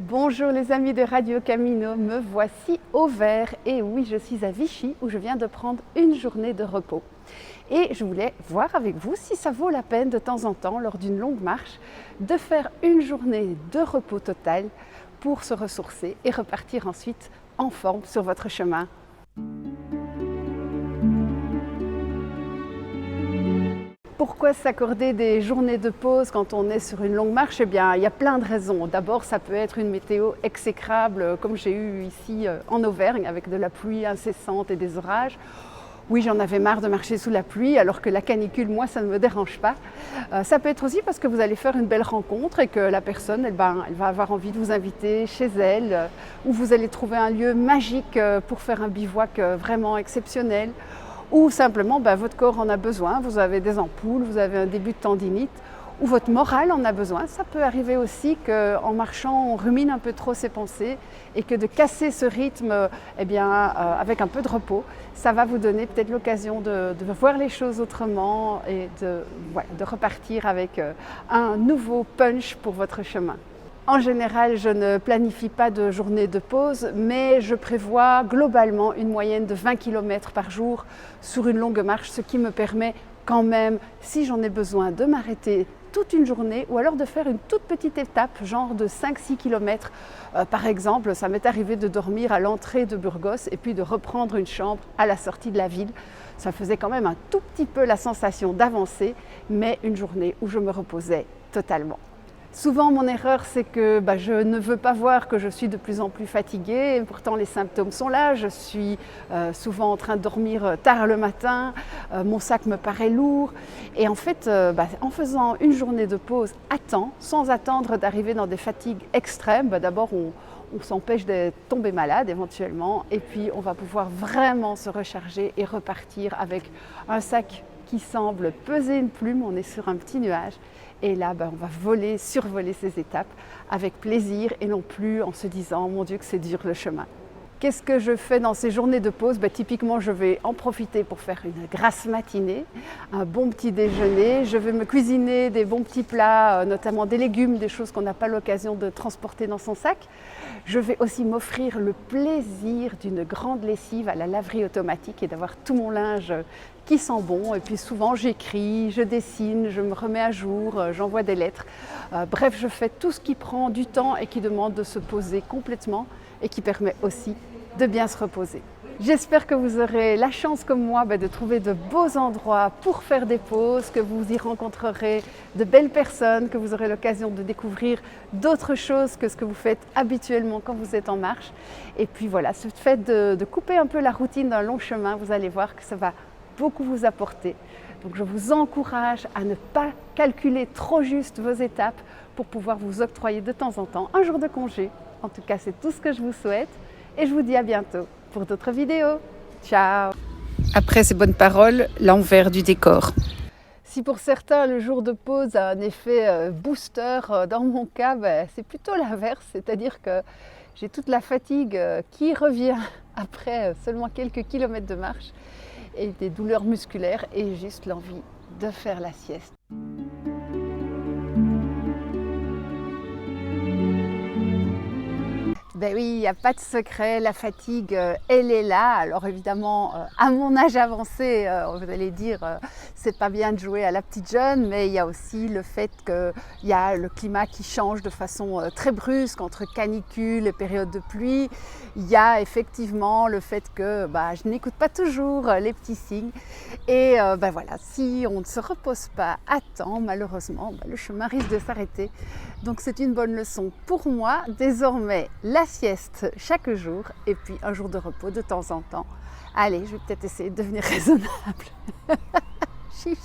Bonjour les amis de Radio Camino, me voici au vert et oui, je suis à Vichy où je viens de prendre une journée de repos. Et je voulais voir avec vous si ça vaut la peine de temps en temps, lors d'une longue marche, de faire une journée de repos total pour se ressourcer et repartir ensuite en forme sur votre chemin. Pourquoi s'accorder des journées de pause quand on est sur une longue marche? Eh bien, il y a plein de raisons. D'abord, ça peut être une météo exécrable, comme j'ai eu ici en Auvergne, avec de la pluie incessante et des orages. Oui, j'en avais marre de marcher sous la pluie, alors que la canicule, moi, ça ne me dérange pas. Ça peut être aussi parce que vous allez faire une belle rencontre et que la personne, elle va avoir envie de vous inviter chez elle, ou vous allez trouver un lieu magique pour faire un bivouac vraiment exceptionnel. Ou simplement, votre corps en a besoin, vous avez des ampoules, vous avez un début de tendinite, ou votre morale en a besoin. Ça peut arriver aussi qu'en marchant, on rumine un peu trop ses pensées et que de casser ce rythme avec un peu de repos, ça va vous donner peut-être l'occasion de voir les choses autrement et de repartir avec un nouveau punch pour votre chemin. En général, je ne planifie pas de journée de pause, mais je prévois globalement une moyenne de 20 km par jour sur une longue marche, ce qui me permet quand même, si j'en ai besoin, de m'arrêter toute une journée ou alors de faire une toute petite étape, genre de 5-6 km. Par exemple, ça m'est arrivé de dormir à l'entrée de Burgos et puis de reprendre une chambre à la sortie de la ville. Ça faisait quand même un tout petit peu la sensation d'avancer, mais une journée où je me reposais totalement. Souvent, mon erreur, c'est que je ne veux pas voir que je suis de plus en plus fatiguée. Et pourtant, les symptômes sont là. Je suis souvent en train de dormir tard le matin. Mon sac me paraît lourd. Et en fait, en faisant une journée de pause à temps, sans attendre d'arriver dans des fatigues extrêmes, d'abord, on s'empêche de tomber malade éventuellement. Et puis, on va pouvoir vraiment se recharger et repartir avec un sac qui semble peser une plume. On est sur un petit nuage. Et là, on va survoler ces étapes avec plaisir et non plus en se disant « mon Dieu que c'est dur le chemin ». Qu'est-ce que je fais dans ces journées de pause? Typiquement, je vais en profiter pour faire une grasse matinée, un bon petit déjeuner. Je vais me cuisiner des bons petits plats, notamment des légumes, des choses qu'on n'a pas l'occasion de transporter dans son sac. Je vais aussi m'offrir le plaisir d'une grande lessive à la laverie automatique et d'avoir tout mon linge qui sent bon. Et puis souvent, j'écris, je dessine, je me remets à jour, j'envoie des lettres. Bref, je fais tout ce qui prend du temps et qui demande de se poser complètement et qui permet aussi de bien se reposer. J'espère que vous aurez la chance comme moi de trouver de beaux endroits pour faire des pauses, que vous y rencontrerez de belles personnes, que vous aurez l'occasion de découvrir d'autres choses que ce que vous faites habituellement quand vous êtes en marche. Et puis voilà, ce fait de couper un peu la routine d'un long chemin, vous allez voir que ça va beaucoup vous apporter. Donc je vous encourage à ne pas calculer trop juste vos étapes pour pouvoir vous octroyer de temps en temps un jour de congé. En tout cas, c'est tout ce que je vous souhaite et je vous dis à bientôt pour d'autres vidéos. Ciao! Après ces bonnes paroles, l'envers du décor. Si pour certains le jour de pause a un effet booster, dans mon cas, c'est plutôt l'inverse, c'est-à-dire que j'ai toute la fatigue qui revient après seulement quelques kilomètres de marche et des douleurs musculaires et juste l'envie de faire la sieste. Oui, il n'y a pas de secret, la fatigue, elle est là. Alors évidemment, à mon âge avancé, vous allez dire, c'est pas bien de jouer à la petite jeune, mais il y a aussi le fait qu'il y a le climat qui change de façon très brusque entre canicule et période de pluie. Il y a effectivement le fait que je n'écoute pas toujours les petits signes. Et voilà, si on ne se repose pas à temps, malheureusement, le chemin risque de s'arrêter. Donc c'est une bonne leçon pour moi. Désormais, la sieste chaque jour et puis un jour de repos de temps en temps. Allez, je vais peut-être essayer de devenir raisonnable. Chiche.